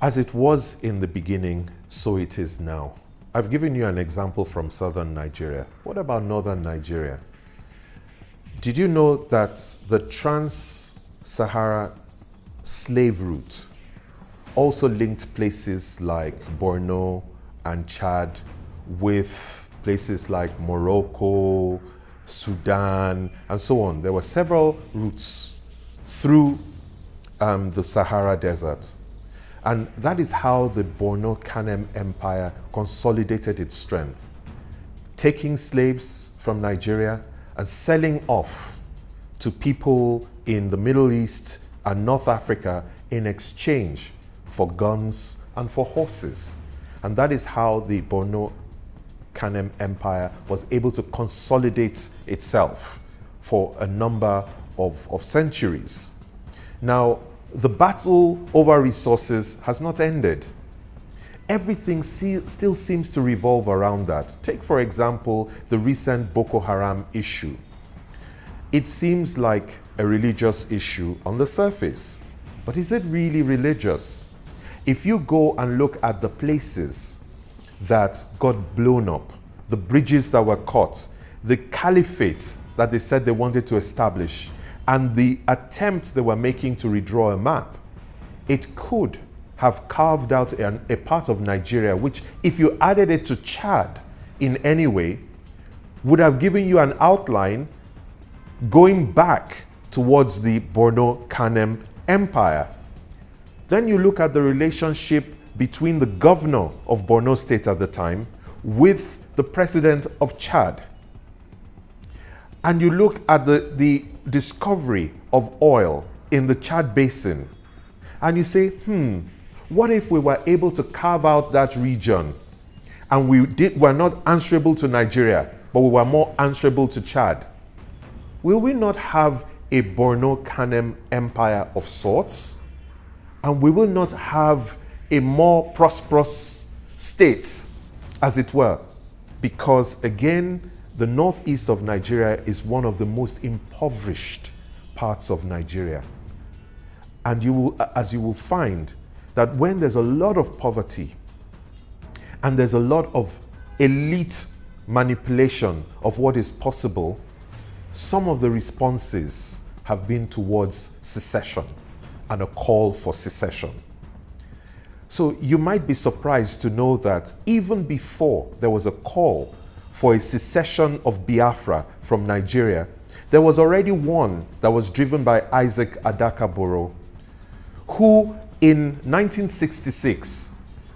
As it was in the beginning, so it is now. I've given you an example from southern Nigeria. What about northern Nigeria? Did you know that the Trans-Sahara slave route also linked places like Borno and Chad with places like Morocco, Sudan, and so on? There were several routes through the Sahara Desert. And that is how the Kanem-Bornu Empire consolidated its strength, taking slaves from Nigeria and selling off to people in the Middle East and North Africa in exchange for guns and for horses. And that is how the Kanem-Bornu Empire was able to consolidate itself for a number of centuries. Now, the battle over resources has not ended. Everything still seems to revolve around that. Take, for example, the recent Boko Haram issue. It seems like a religious issue on the surface, but is it really religious? If you go and look at the places that got blown up, the bridges that were cut, the caliphate that they said they wanted to establish, and the attempts they were making to redraw a map, it could have carved out a part of Nigeria, which, if you added it to Chad in any way, would have given you an outline going back towards the Kanem-Bornu Empire. Then you look at the relationship between the governor of Borno State at the time with the president of Chad. And you look at the discovery of oil in the Chad basin, and you say, what if we were able to carve out that region and were not answerable to Nigeria, but we were more answerable to Chad? Will we not have a Kanem Empire of sorts? And we will not have a more prosperous state, as it were? Because again, the northeast of Nigeria is one of the most impoverished parts of Nigeria. And as you will find, that when there's a lot of poverty and there's a lot of elite manipulation of what is possible, some of the responses have been towards secession and a call for secession. So you might be surprised to know that even before there was a call for a secession of Biafra from Nigeria, there was already one that was driven by Isaac Adakaboro, who in 1966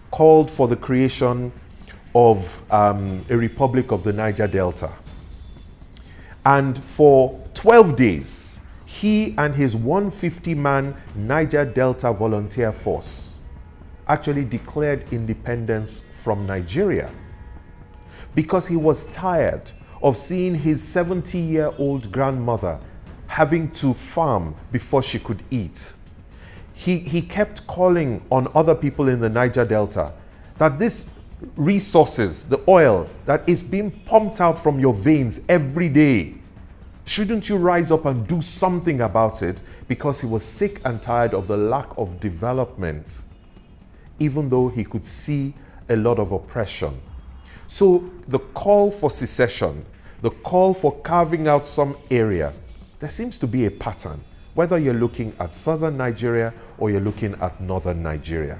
called for the creation of a Republic of the Niger Delta. And for 12 days, he and his 150-man Niger Delta Volunteer Force actually declared independence from Nigeria, because he was tired of seeing his 70-year-old grandmother having to farm before she could eat. He kept calling on other people in the Niger Delta that these resources, the oil that is being pumped out from your veins every day, shouldn't you rise up and do something about it? Because he was sick and tired of the lack of development, even though he could see a lot of oppression. So the call for secession, the call for carving out some area, there seems to be a pattern, whether you're looking at southern Nigeria or you're looking at northern Nigeria.